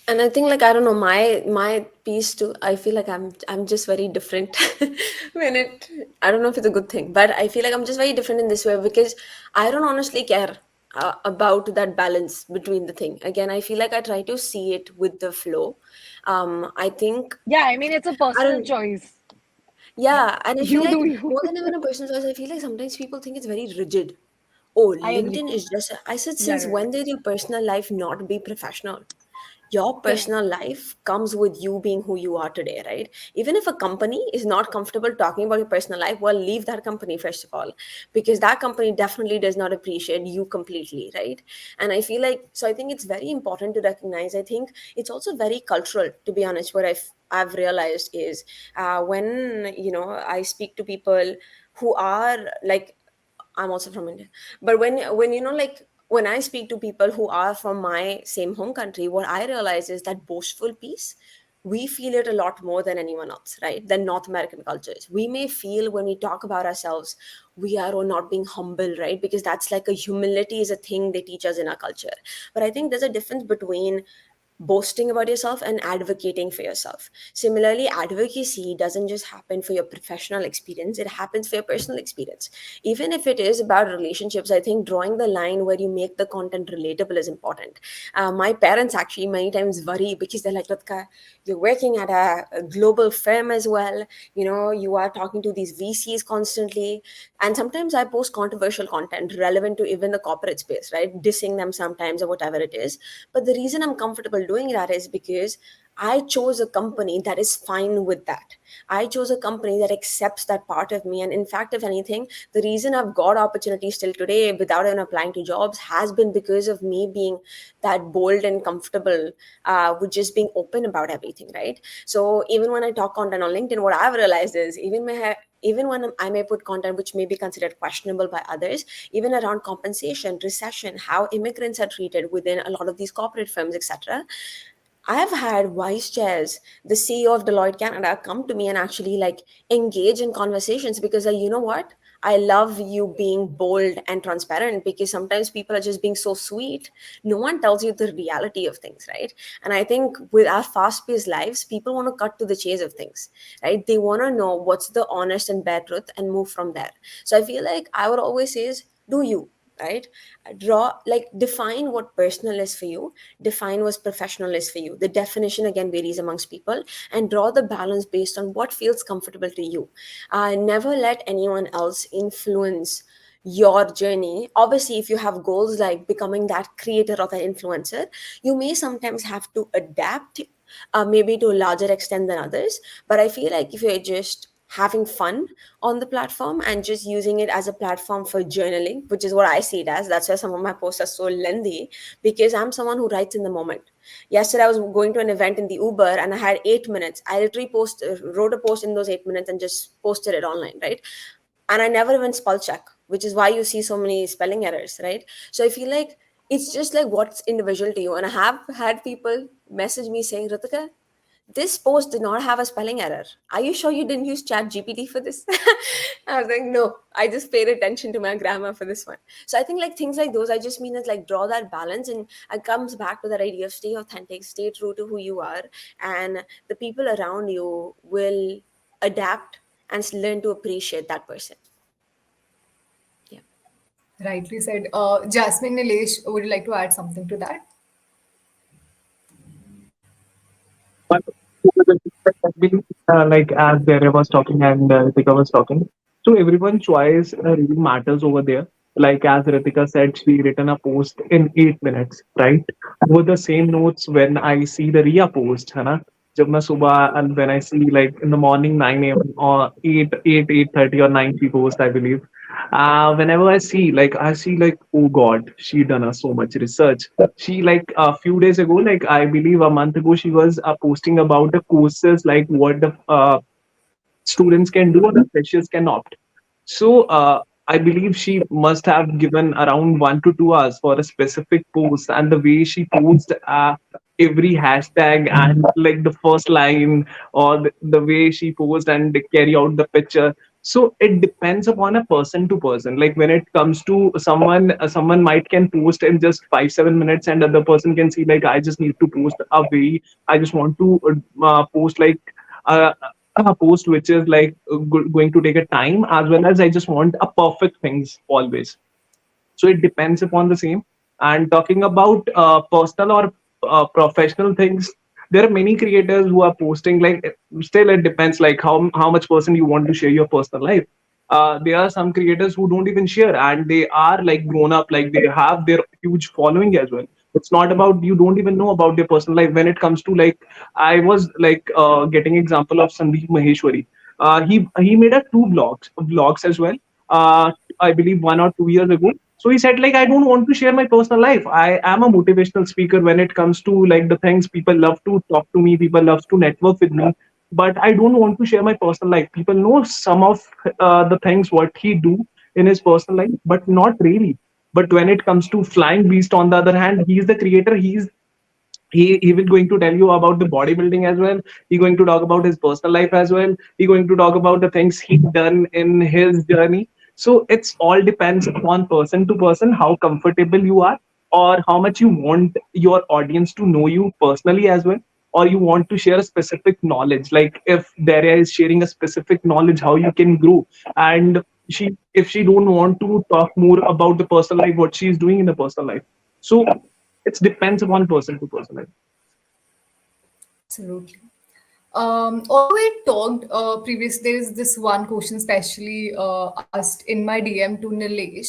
And I think, like, I don't know, my piece too, I feel like I'm just very different. When it I don't know if it's a good thing, but I feel like I'm just very different in this way because I don't honestly care about that balance between the thing. Again, I feel like I try to see it with the flow. I think Yeah, I mean, it's a I personal don't choice. Yeah, yeah, and I feel you like do you. more than even a personal choice, I feel like sometimes people think it's very rigid. Oh, I agree. LinkedIn is just I said, Yeah, since yeah, when did your personal life not be professional? Your correct. personal life comes with you being who you are today, right? Even if a company is not comfortable talking about your personal life, well, leave that company first of all, because that company definitely does not appreciate you completely, right? And I feel like, so I think it's very important to recognize. I think it's also very cultural, to be honest. What I've realized is when I speak to people who are like, I'm also from India. But when like when I speak to people who are from my same home country, what I realize is that boastful piece, we feel it a lot more than anyone else, right? Than North American cultures. We may feel when we talk about ourselves, we are not being humble, right? Because that's like a humility is a thing they teach us in our culture. But I think there's a difference between boasting about yourself and advocating for yourself. Similarly, advocacy doesn't just happen for your professional experience, it happens for your personal experience. Even if it is about relationships, I think drawing the line where you make the content relatable is important. My parents actually many times worry because they're like, Ritika, you're working at a global firm as well. You are talking to these VCs constantly. And sometimes I post controversial content relevant to even the corporate space, right? Dissing them sometimes or whatever it is. But the reason I'm comfortable doing that is because I chose a company that is fine with that. I chose a company that accepts that part of me. And in fact, if anything, the reason I've got opportunities till today without even applying to jobs has been because of me being that bold and comfortable with just being open about everything, right? So even when I talk content on LinkedIn, what I've realized is even when I may put content which may be considered questionable by others, even around compensation, recession, how immigrants are treated within a lot of these corporate firms, etc. I've had vice chairs, the CEO of Deloitte Canada, come to me and actually like engage in conversations because you know what? I love you being bold and transparent because sometimes people are just being so sweet. No one tells you the reality of things, right? And I think with our fast paced lives, people want to cut to the chase of things, right? They want to know what's the honest and bare truth and move from there. So I feel like I would always say is do you, right? Define what personal is for you, define what professional is for you. The definition again varies amongst people, and draw the balance based on what feels comfortable to you. Never let anyone else influence your journey. Obviously, if you have goals like becoming that creator or the influencer, you may sometimes have to adapt, maybe to a larger extent than others. But I feel like if you're just having fun on the platform and just using it as a platform for journaling, which is what I see it as. That's why some of my posts are so lengthy, because I'm someone who writes in the moment. Yesterday, I was going to an event in the Uber and I had 8 minutes. I literally wrote a post in those 8 minutes and just posted it online, right? And I never even spell check, which is why you see so many spelling errors, right? So I feel like it's just like what's individual to you. And I have had people message me saying, Ritika, this post did not have a spelling error. Are you sure you didn't use Chat GPT for this? I was like, no, I just paid attention to my grammar for this one. So I think like things like those, I just mean is like draw that balance, and it comes back to that idea of stay authentic, stay true to who you are, and the people around you will adapt and learn to appreciate that person. Yeah. Rightly said. Jasmine, Nilesh, would you like to add something to that? I believe, like as Dere was talking and Ritika was talking, so everyone's choice really matters over there. Like as Ritika said, she written a post in 8 minutes, right? With the same notes when I see the Ria post, है ना? जब मैं सुबह and when I see like in the morning 9 a.m. or 8:30 or 9 she post, I believe. Whenever I see like, oh God, she done so much research. She like a few days ago, like I believe a month ago, she was posting about the courses, like what the students can do or the freshers can opt. So I believe she must have given around 1 to 2 hours for a specific post, and the way she posed every hashtag and like the first line or the way she posed and they carry out the picture. So it depends upon a person to person. Like when it comes to someone, someone might can post in just 5 7 minutes, and other person can see like I just need to post a way. I just want to post like. Uh, a post which is like going to take a time, as well as I just want a perfect things always. So it depends upon the same. And talking about personal or professional things, there are many creators who are posting like, still it depends like how much person you want to share your personal life. There are some creators who don't even share, and they are like grown up, like they have their huge following as well. It's not about, you don't even know about their personal life. When it comes to like, I was like getting example of Sandeep Maheshwari. He made a two vlogs as well. I believe 1 or 2 years ago. So he said like, I don't want to share my personal life. I am a motivational speaker. When it comes to like the things, people love to talk to me, people love to network with me, but I don't want to share my personal life. People know some of the things what he do in his personal life, but not really. But when it comes to Flying Beast, on the other hand, he is the creator. He will going to tell you about the bodybuilding as well. He going to talk about his personal life as well. He going to talk about the things he done in his journey. So it's all depends upon person to person how comfortable you are, or how much you want your audience to know you personally as well, or you want to share a specific knowledge. Like if Daria is sharing a specific knowledge how you can grow, and she, if she don't want to talk more about the personal life, what she is doing in the personal life. So it depends upon person to person. Absolutely. Although we talked previous, there is this one question specially asked in my DM to Nilesh.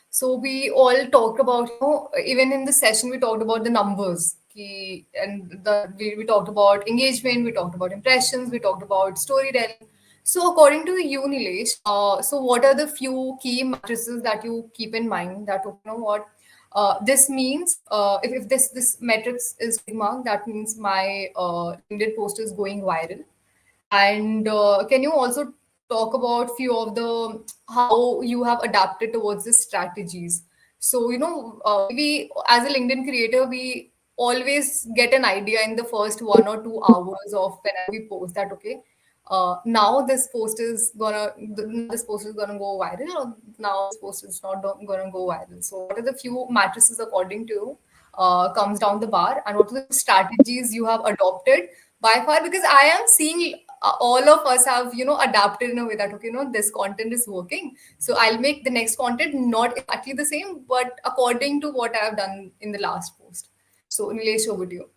So we all talked about, even in the session, we talked about the numbers. And we talked about engagement, we talked about impressions, we talked about storytelling. So according to you, Nilesh, so what are the few key matrices that you keep in mind that, what, this means if this metrics is marked, that means my LinkedIn post is going viral. And can you also talk about few of the how you have adapted towards the strategies? So we as a LinkedIn creator, we always get an idea in the first 1 or 2 hours of whenever we post that, okay, now this post is gonna go viral, or now this post is not gonna go viral. So what are the few matrices according to you comes down the bar, and what are the strategies you have adopted by far? Because I am seeing all of us have adapted in a way that, okay, this content is working, so I'll make the next content not exactly the same, but according to what I have done in the last post. So Nilesh, over to you.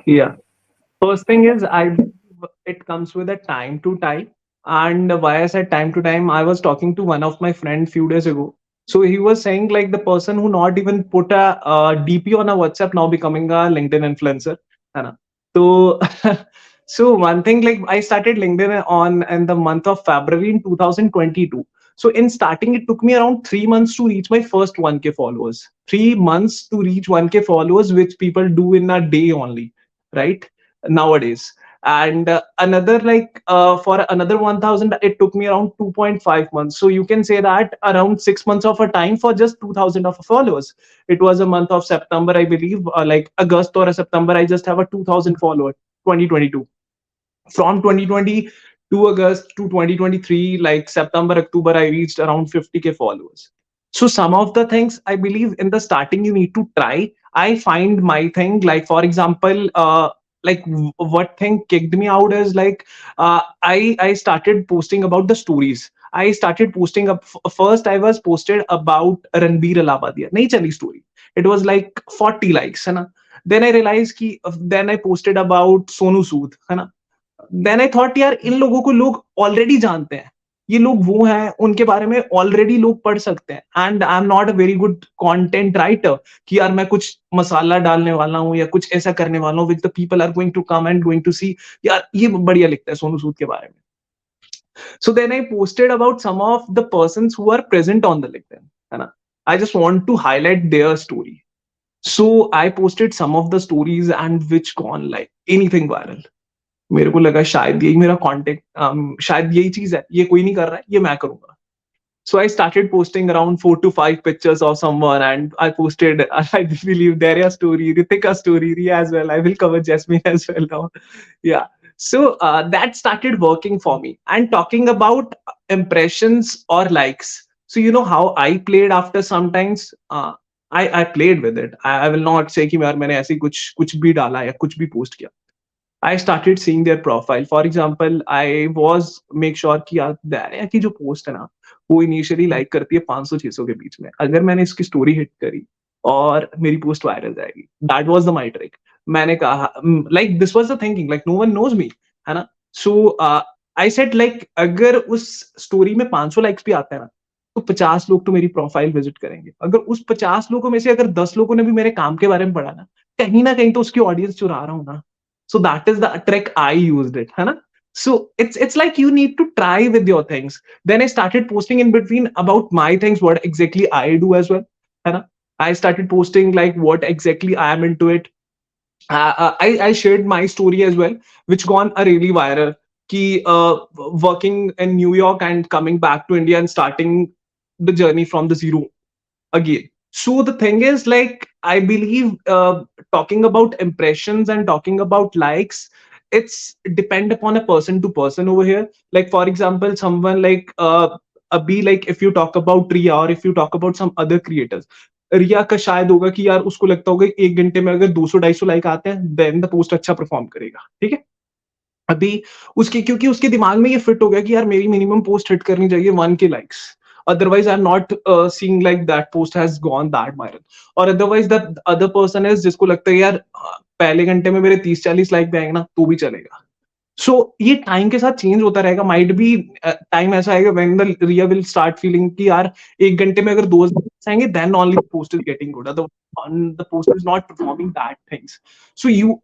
Yeah. First thing is, I it comes with a time to time. And why I said time to time, I was talking to one of my friend few days ago. So he was saying like the person who not even put a DP on a WhatsApp now becoming a LinkedIn influencer. है ना? So so one thing, like I started LinkedIn on in the month of February in 2022. So in starting, it took me around 3 months to reach my first 1K followers. 3 months to reach 1K followers, which people do in a day only, right? Nowadays. And another like for another 1000, it took me around 2.5 months. So you can say that around 6 months of a time for just 2000 of followers. It was a month of September, I believe, like August or a September, I just have a 2000 follower. 2022, from 2020 to August to 2023, like September, October, I reached around 50K followers. So some of the things I believe in the starting you need to try. I find my thing, like for example, like what thing kicked me out is like I started posting about the stories. I started posting up first. I was posted about Ranbir Alabadia, nahi chali story. It was like 40 likes, है ना? Then I realized ki then I posted about Sonu Sood, है ना? Then I thought यार इन लोगों को लोग already जानते हैं, ये लोग वो हैं उनके बारे में ऑलरेडी लोग पढ़ सकते हैं, and I am not a very good content writer कि यार मैं कुछ मसाला डालने वाला हूँ या कुछ ऐसा करने वाला हूँ which the people are going to come and going to see यार ये बढ़िया लिखता है सोनू सूद के बारे में. So then I posted about some of the persons who are present on the LinkedIn. है ना? I just want to highlight their story. So I posted some of the stories and which gone like anything viral. मेरे को लगा शायद यही मेरा contact, शायद यही चीज है, ये कोई नहीं कर रहा है, ये मैं करूंगा. So I started posting around 4 to 5 pictures of someone, and I posted, I believe, Daria story, Ritika story, Ria as well. I will cover Jasmine as well now. Yeah. So that started working for me. And talking about impressions or likes. So you know how I played after sometimes. I played with it. I will not say कि यार मैंने ऐसे ही कुछ भी डाला या कुछ भी पोस्ट किया. I started seeing their profile. For example, I was make sure कि यार दानिया की जो पोस्ट है ना वो इनिशियली लाइक करती है 500-600 के बीच में. अगर मैंने इसकी स्टोरी हिट करी और मेरी पोस्ट वायरल जाएगी. That was the my trick. मैंने कहा like this was the thinking like no one knows me, है ना. सो आई सेड लाइक अगर उस स्टोरी में 500 लाइक्स भी आते हैं ना तो 50 लोग तो मेरी प्रोफाइल विजिट करेंगे. अगर उस 50 लोगों में से अगर 10 लोगों ने भी मेरे काम के बारे में पढ़ा ना कहीं तो उसकी ऑडियंस चुरा रहा हूँ ना. So that is the trick I used it, है ना. So it's like you need to try with your things. Then I started posting in between about my things, what exactly I do as well, है ना. I started posting like what exactly I am into it. I shared my story as well, which gone a really viral. Ki working in New York and coming back to India and starting the journey from the zero again. So the thing is, like, I believe talking about impressions and talking about likes, it's depend upon a person to person over here. Like, for example, someone like Abhi, like if you talk about Riya or if you talk about some other creators, रिया का शायद होगा कि यार उसको लगता होगा 1 घंटे में अगर 200-250 लाइक आते हैं देन द पोस्ट अच्छा परफॉर्म करेगा. ठीक है. अभी उसके क्योंकि उसके दिमाग में ये फिट हो गया कि यार मेरी मिनिमम पोस्ट हिट करनी चाहिए 1K likes. Otherwise, I'm not seeing like that post has gone that viral. और otherwise, the other person is जिसको लगता है यार पहले घंटे में मेरे 30-40 लाइक भी आएंगे ना तो भी चलेगा. सो ये टाइम के साथ चेंज होता रहेगा. माइट बी टाइम ऐसा आएगा when the Riya will start feeling कि यार 1 घंटे में अगर 2 आएंगे then only post is getting good. The post is not performing that things. So you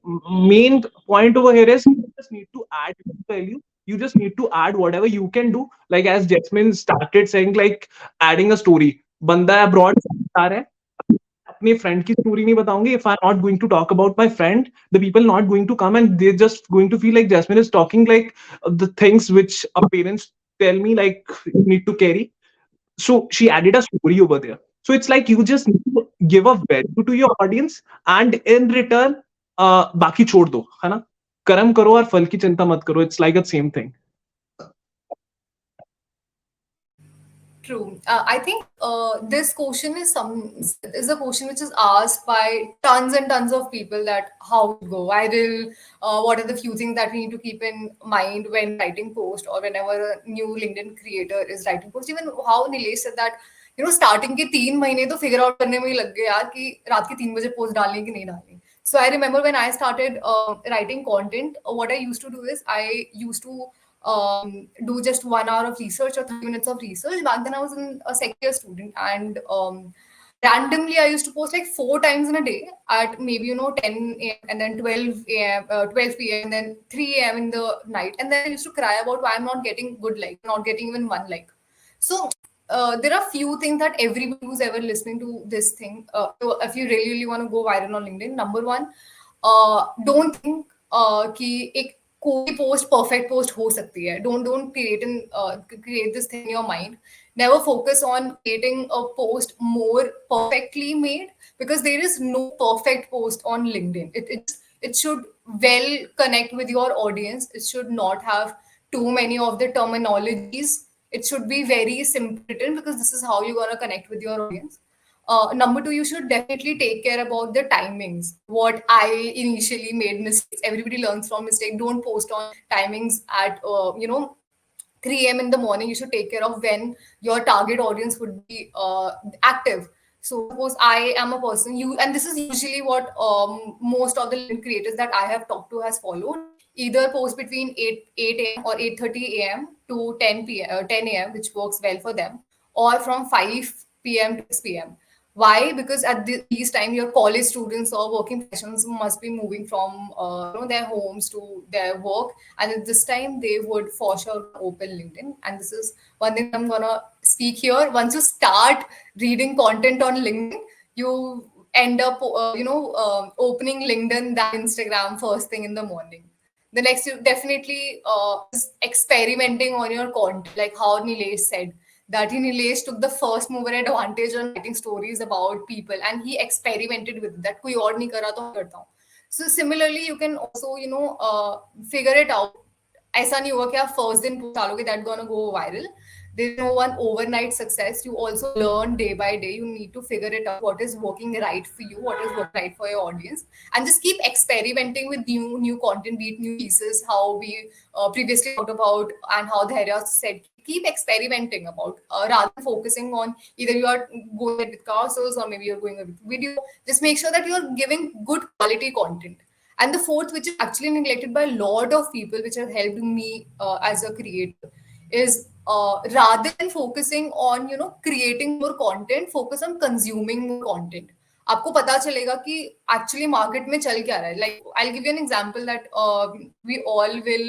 main point over here is you just need to add value. You just need to add whatever you can do. Like as Jasmine started saying, like adding a story. बंदा abroad आ रहा है अपने friend की story नहीं बताऊंगी. If I not going to talk about my friend the people not going to come and they just going to feel like Jasmine is talking like the things which a parents tell me like you need to carry. So she added a story over there. So it's like you just need to give a value to your audience and in return बाकी छोड़ दो, है ना. कर्म करो और फल की चिंता मत करो. It's like the same thing. True. I think this question is a question which is asked by tons and tons of people that how to go viral. What are the few things that we need to keep in mind when writing post or whenever a new LinkedIn creator is writing post. Even how Nilesh said that starting के 3 महीने तो figure out करने में ही लग गए यार कि रात के 3 बजे post डालनी है कि नहीं डालनी. So I remember when I started writing content, what I used to do is I used to do just 1 hour of research or 30 minutes of research. Back then, I was a second year student, and randomly, I used to post like 4 times in a day at maybe 10 a.m. and then 12 a.m., 12 p.m. and then 3 a.m. in the night. And then I used to cry about why I'm not getting good like, not getting even one like. So there are few things that everybody who's ever listening to this thing, so if you really, really want to go viral on LinkedIn, number one, don't think कि एक कोई post perfect post हो सकती है. Don't create this thing in your mind. Never focus on creating a post more perfectly made, because there is no perfect post on LinkedIn. It should well connect with your audience. It should not have too many of the terminologies. It should be very simple written, because this is how you're going to connect with your audience. Number two, you should definitely take care about the timings. What I initially made mistakes. Everybody learns from mistake. Don't post on timings at 3 a.m. in the morning. You should take care of when your target audience would be active. So suppose I am a person, and this is usually what most of the LinkedIn creators that I have talked to has followed. either post between 8 a.m. or 8:30 a.m. to 10 a.m., which works well for them, or from 5 p.m. to 6 p.m. Why? Because at these time, your college students or working professionals must be moving from their homes to their work, and at this time they would for sure open LinkedIn. And this is one thing I'm gonna speak here. Once you start reading content on LinkedIn, you end up opening LinkedIn than Instagram first thing in the morning. The next, you definitely is experimenting on your content, like how Nilesh said that Nilesh took the first mover advantage on writing stories about people, and he experimented with that. कोई और नहीं करा तो मैं करता हूँ. So similarly, you can also figure it out. ऐसा नहीं हुआ कि आप फर्स्ट दिन पोस्ट डालोगे that gonna go viral. There's no one overnight success. You also learn day by day. You need to figure it out what is working right for you, what is working right for your audience, and just keep experimenting with new content, be it new pieces, how we previously talked about, and how the areas said. Keep experimenting about rather than focusing on either you are going with classes or maybe you're going with video. Just make sure that you're giving good quality content. And the fourth, which is actually neglected by a lot of people, which have helped me as a creator, is rather than focusing on creating more content, focus on consuming more content. आपको पता चलेगा कि actually market में चल क्या रहा है. Like I give you an example that we all will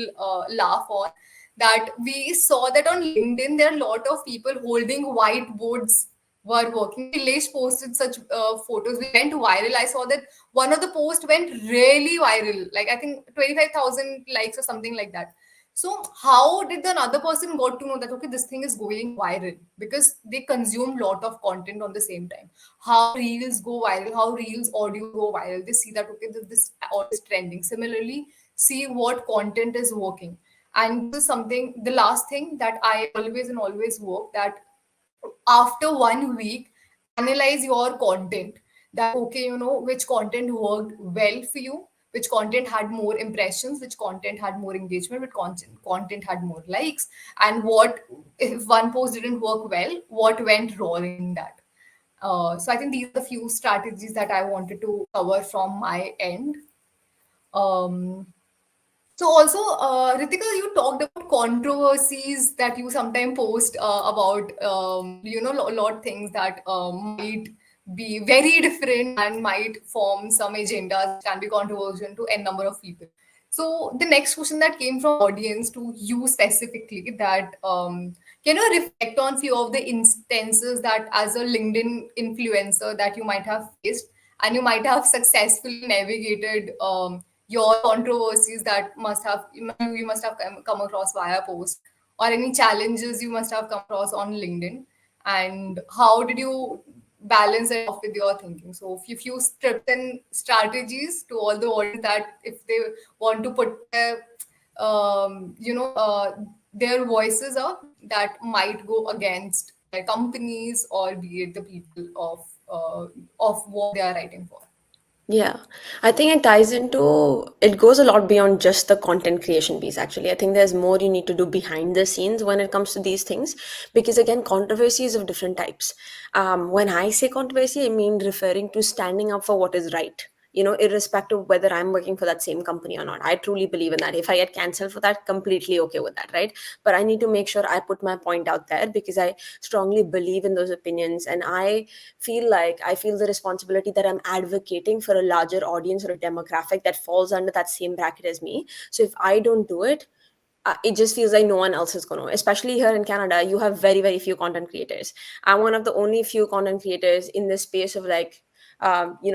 laugh on, that we saw that on LinkedIn there are a lot of people holding whiteboards were working. Nilesh posted such photos. We went viral. I saw that one of the posts went really viral, like I think 25,000 likes or something like that. So how did the another person got to know that okay, this thing is going viral? Because they consume lot of content on the same time. How reels go viral, how reels audio go viral. They see that okay, this audio is trending. Similarly, see what content is working. And this is something, the last thing that I always and always work, that after 1 week, analyze your content, that okay, which content worked well for you, which content had more impressions, which content had more engagement, which content had more likes, and what, if one post didn't work well, what went wrong in that. So I think these are the few strategies that I wanted to cover from my end. um, so also, Ritika, you talked about controversies that you sometimes post about, a lot things that might be very different and might form some agendas, can be controversial to n number of people. So the next question that came from audience to you specifically, that can you reflect on few of the instances that as a LinkedIn influencer that you might have faced and you might have successfully navigated your controversies that you must have come across via post, or any challenges you must have come across on LinkedIn, and how did you balance it off with your thinking? So if you tips and strategies to all the audience, that if they want to put their voices up that might go against their companies or be it the people of what they are writing for. Yeah, I think it goes a lot beyond just the content creation piece, actually. I think there's more you need to do behind the scenes when it comes to these things, because again, controversy is of different types. When I say controversy, I mean referring to standing up for what is right, irrespective of whether I'm working for that same company or not. I truly believe in that. If I get cancelled for that, completely okay with that, right? But I need to make sure I put my point out there because I strongly believe in those opinions, and I feel the responsibility that I'm advocating for a larger audience or a demographic that falls under that same bracket as me. So if I don't do it, it just feels like no one else is going to. Especially here in Canada, you have very, very few content creators. I'm one of the only few content creators in this space of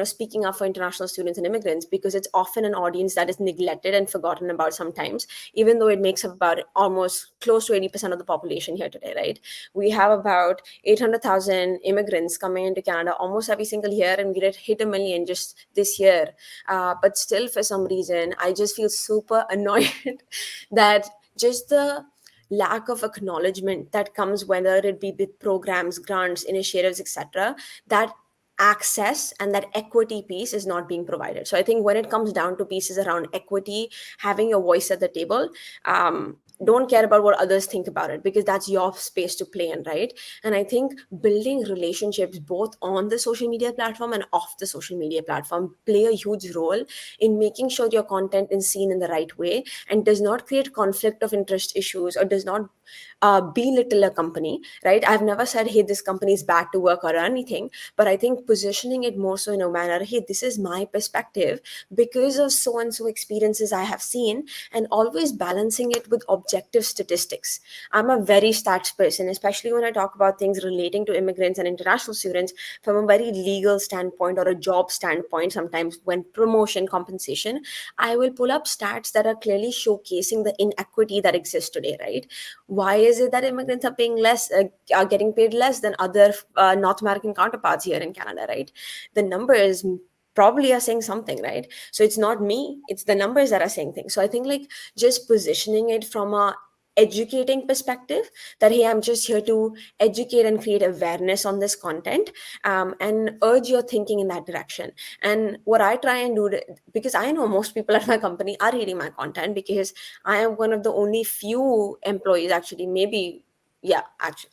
speaking up for international students and immigrants, because it's often an audience that is neglected and forgotten about sometimes, even though it makes up about almost close to 80% of the population here today, right? We have about 800,000 immigrants coming into Canada almost every single year, and we did hit 1 million just this year. But still, for some reason, I just feel super annoyed that just the lack of acknowledgement that comes, whether it be with programs, grants, initiatives, etc., that access and that equity piece is not being provided. So I think when it comes down to pieces around equity, having a voice at the table, don't care about what others think about it, because that's your space to play in, right? And I think building relationships both on the social media platform and off the social media platform play a huge role in making sure your content is seen in the right way and does not create conflict of interest issues, or does not belittle a company, right? I've never said, hey, this company is bad to work or anything, but I think positioning it more so in a manner, hey, this is my perspective because of so and so experiences I have seen, and always balancing it with objective statistics. I'm a very stats person, especially when I talk about things relating to immigrants and international students from a very legal standpoint or a job standpoint. Sometimes when promotion, compensation, I will pull up stats that are clearly showcasing the inequity that exists today, right? Why is it that immigrants are paying less, are getting paid less than other North American counterparts here in Canada, right? The numbers probably are saying something, right? So it's not me, it's the numbers that are saying things. So I think like just positioning it from a educating perspective, that hey, I'm just here to educate and create awareness on this content, and urge your thinking in that direction. And what I try and do, because I know most people at my company are reading my content, because I am one of the only few employees, actually, maybe, yeah, actually,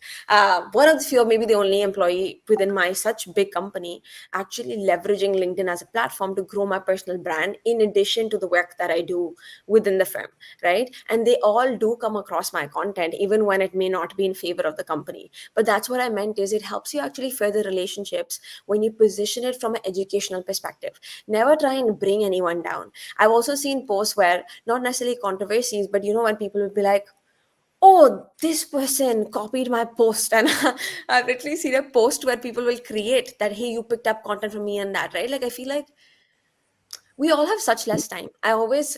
one of the few, or maybe the only employee within my such big company actually leveraging LinkedIn as a platform to grow my personal brand in addition to the work that I do within the firm, right? And they all do come across my content, even when it may not be in favor of the company. But that's what I meant, is it helps you actually further relationships when you position it from an educational perspective. Never try and bring anyone down. I've also seen posts where, not necessarily controversies, but when people will be like, oh, this person copied my post, and I've literally seen a post where people will create that, hey, you picked up content from me and that, right? Like I feel like we all have such less time. I always,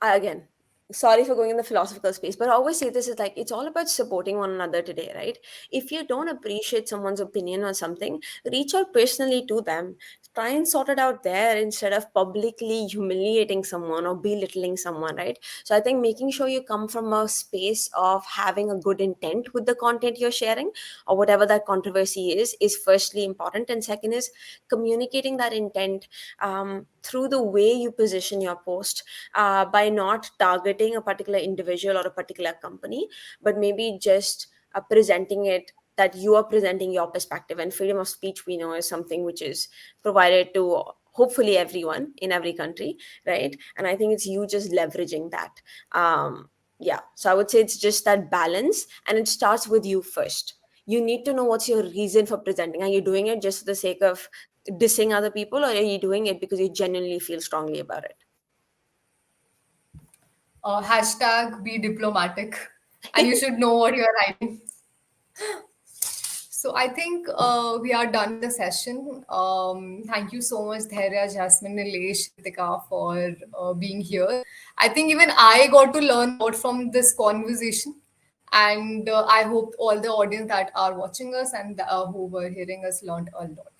again, sorry for going in the philosophical space, but I always say this is like, it's all about supporting one another today, right? If you don't appreciate someone's opinion or something, reach out personally to them. Try and sort it out there instead of publicly humiliating someone or belittling someone, right? So I think making sure you come from a space of having a good intent with the content you're sharing, or whatever that controversy is firstly important. And second is communicating that intent through the way you position your post, by not targeting a particular individual or a particular company, but maybe just presenting it, that you are presenting your perspective. And freedom of speech, we know, is something which is provided to hopefully everyone in every country, right? And I think it's you just leveraging that. Yeah, so I would say it's just that balance, and it starts with you first. You need to know what's your reason for presenting. Are you doing it just for the sake of dissing other people, or are you doing it because you genuinely feel strongly about it? Hashtag be diplomatic, and you should know what you're writing. So I think we are done with the session. Thank you so much, Dhairya, Jasmine, Nilesh, Ritika, for being here. I think even I got to learn a lot from this conversation. And I hope all the audience that are watching us and who were hearing us learned a lot.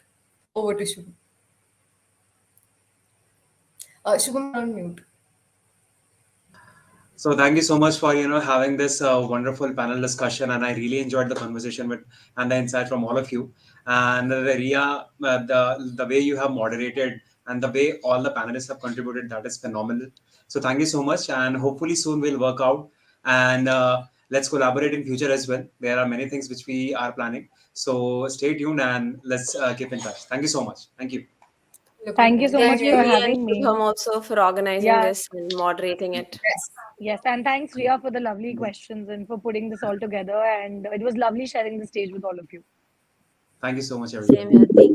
Over to Shubham. Shubham, you're on mute. So thank you so much for having this wonderful panel discussion, and I really enjoyed the conversation with and the insight from all of you. And Ria, the way you have moderated and the way all the panelists have contributed, that is phenomenal. So thank you so much, and hopefully soon we'll work out, and let's collaborate in future as well. There are many things which we are planning. So stay tuned and let's keep in touch. Thank you so much. Thank you. Looking Thank you so forward. much Thank Same you, for here. Ria and having me. Shubham, also for organizing Yeah, this and moderating it. Yes. yes, and thanks, Ria, for the lovely questions and for putting this all together. And it was lovely sharing the stage with all of you. Thank you so much, everyone. Same here. Take